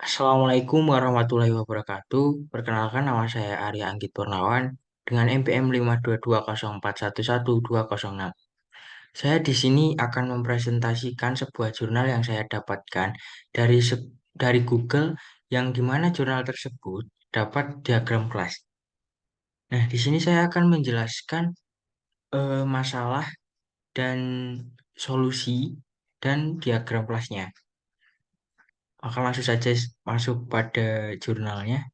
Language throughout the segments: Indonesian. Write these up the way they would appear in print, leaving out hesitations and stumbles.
Assalamualaikum warahmatullahi wabarakatuh. Perkenalkan nama saya Arya Anggit Purnawan dengan NPM 52204111206. Saya di sini akan mempresentasikan sebuah jurnal yang saya dapatkan dari Google yang dimana jurnal tersebut dapat diagram kelas. Nah, di sini saya akan menjelaskan masalah dan solusi dan diagram kelasnya. Maka langsung saja masuk pada jurnalnya.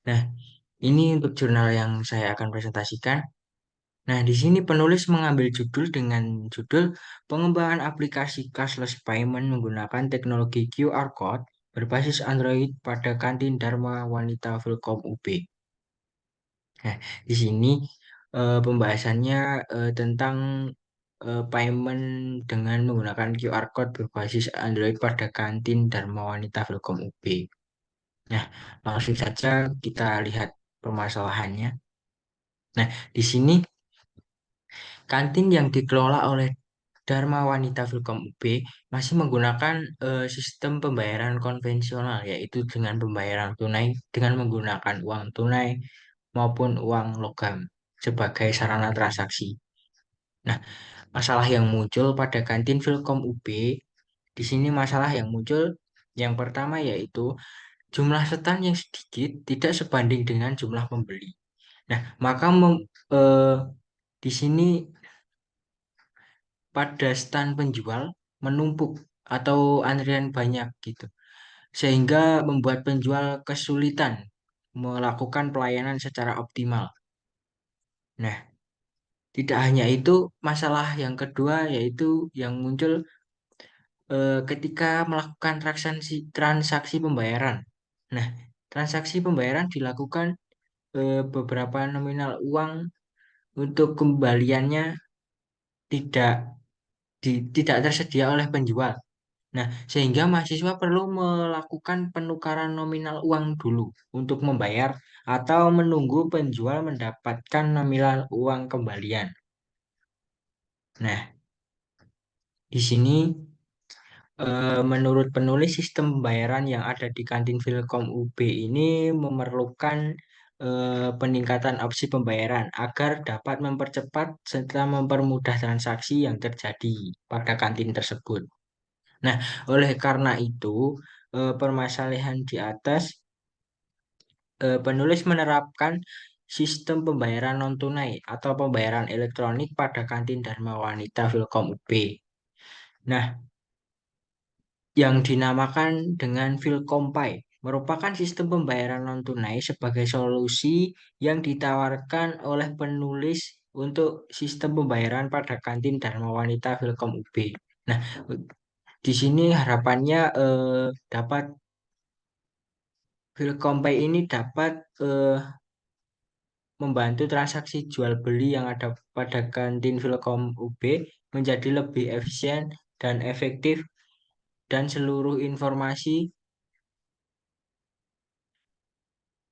Nah, ini untuk jurnal yang saya akan presentasikan. Nah, di sini penulis mengambil judul dengan judul Pengembangan aplikasi cashless payment menggunakan teknologi QR Code berbasis Android pada kantin Dharma Wanita Vilkom UB. Nah, di sini pembahasannya tentang payment dengan menggunakan QR Code berbasis Android pada kantin Dharma Wanita Vilkom UB. Nah, langsung saja kita lihat permasalahannya. Nah, di sini kantin yang dikelola oleh Dharma Wanita Vilkom UB masih menggunakan sistem pembayaran konvensional, yaitu dengan pembayaran tunai dengan menggunakan uang tunai maupun uang logam sebagai sarana transaksi. Nah, masalah yang muncul pada kantin Vilkom UB, di sini masalah yang muncul yang pertama yaitu jumlah setan yang sedikit tidak sebanding dengan jumlah pembeli. Nah, maka di sini pada stand penjual menumpuk atau antrian banyak gitu, sehingga membuat penjual kesulitan melakukan pelayanan secara optimal. Nah, tidak hanya itu, masalah yang kedua yaitu yang muncul ketika melakukan transaksi pembayaran. Nah, transaksi pembayaran dilakukan beberapa nominal uang untuk kembaliannya tidak tidak tersedia oleh penjual. Nah, sehingga mahasiswa perlu melakukan penukaran nominal uang dulu untuk membayar atau menunggu penjual mendapatkan nominal uang kembalian. Nah, di sini menurut penulis sistem pembayaran yang ada di kantin Vilkom UB ini memerlukan peningkatan opsi pembayaran agar dapat mempercepat serta mempermudah transaksi yang terjadi pada kantin tersebut. Nah, oleh karena itu, permasalahan di atas, penulis menerapkan sistem pembayaran non-tunai atau pembayaran elektronik pada kantin Dharma Wanita Vilkom UB. Nah, yang dinamakan dengan Vilkompay merupakan sistem pembayaran non-tunai sebagai solusi yang ditawarkan oleh penulis untuk sistem pembayaran pada kantin Dharma Wanita Vilkom UB. Nah, di sini harapannya dapat Vilkompay ini dapat eh, membantu transaksi jual beli yang ada pada kantin Vilkom UB menjadi lebih efisien dan efektif, dan seluruh informasi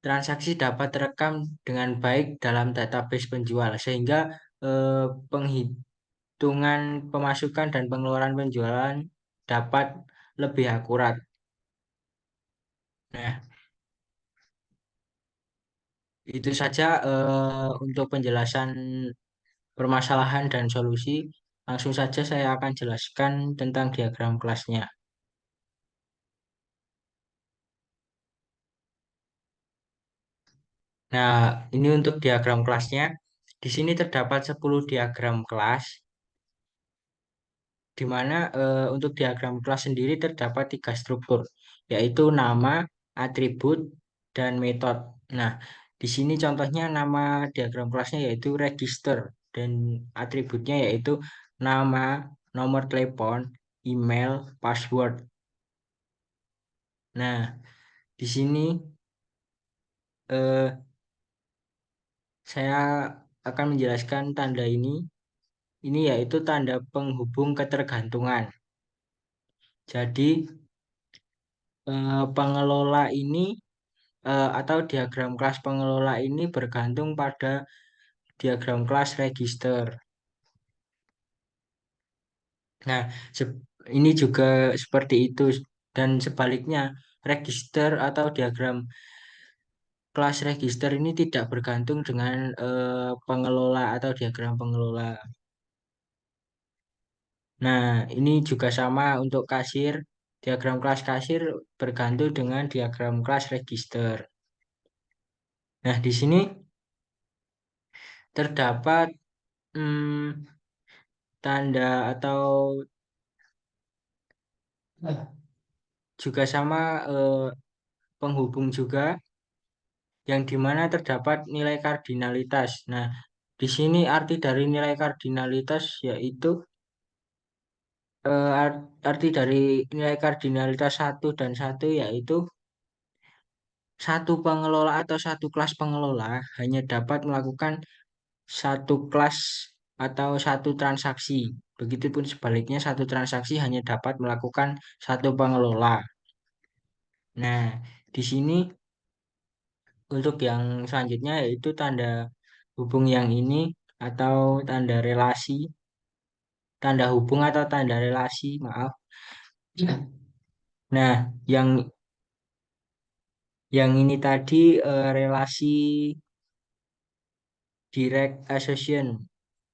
transaksi dapat terekam dengan baik dalam database penjual sehingga penghitungan pemasukan dan pengeluaran penjualan dapat lebih akurat. Nah, itu saja untuk penjelasan permasalahan dan solusi. Langsung saja saya akan jelaskan tentang diagram kelasnya. Nah, ini untuk diagram kelasnya. Di sini terdapat 10 diagram kelas, di mana untuk diagram kelas sendiri terdapat tiga struktur, yaitu nama, atribut, dan metode. Nah, di sini contohnya nama diagram kelasnya yaitu register, dan atributnya yaitu nama, nomor telepon, email, password. Nah, di sini eh, saya akan menjelaskan tanda ini. Ini yaitu tanda penghubung ketergantungan. Jadi, pengelola ini atau diagram kelas pengelola ini bergantung pada diagram kelas register. Nah, Ini juga seperti itu dan sebaliknya register atau diagram kelas register ini tidak bergantung dengan pengelola atau diagram pengelola. Nah, ini juga sama untuk kasir. Diagram kelas kasir bergantung dengan diagram kelas register. Nah, di sini terdapat hmm, tanda atau juga sama penghubung juga yang dimana terdapat nilai kardinalitas. Nah, di sini arti dari nilai kardinalitas yaitu arti dari nilai kardinalitas satu dan satu yaitu satu pengelola atau satu kelas pengelola hanya dapat melakukan satu kelas atau satu transaksi. Begitupun sebaliknya satu transaksi hanya dapat melakukan satu pengelola. Nah, di sini untuk yang selanjutnya yaitu tanda hubung yang ini atau tanda relasi, tanda hubung atau tanda relasi, maaf. Nah, yang ini tadi relasi direct association,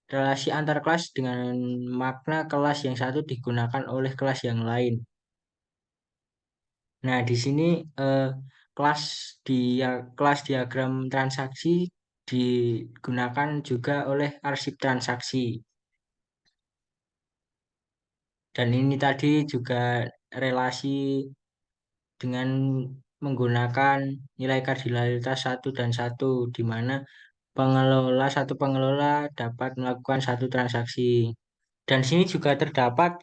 relasi antar kelas dengan makna kelas yang satu digunakan oleh kelas yang lain. Nah, di sini eh, kelas kelas diagram transaksi digunakan juga oleh arsip transaksi. Dan ini tadi juga relasi dengan menggunakan nilai kardinalitas satu dan satu, di mana satu pengelola dapat melakukan satu transaksi. Dan sini juga terdapat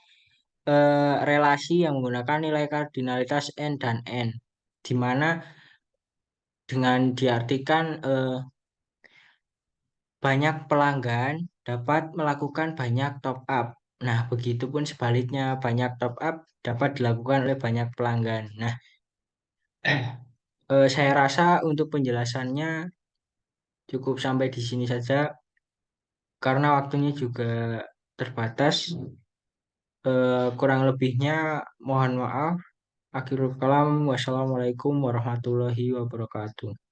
relasi yang menggunakan nilai kardinalitas N dan N, di mana dengan diartikan banyak pelanggan dapat melakukan banyak top up. Nah, begitupun sebaliknya, banyak top up dapat dilakukan oleh banyak pelanggan. Nah, saya rasa untuk penjelasannya cukup sampai di sini saja karena waktunya juga terbatas. Kurang lebihnya mohon maaf. Akhirul kalam, wassalamualaikum warahmatullahi wabarakatuh.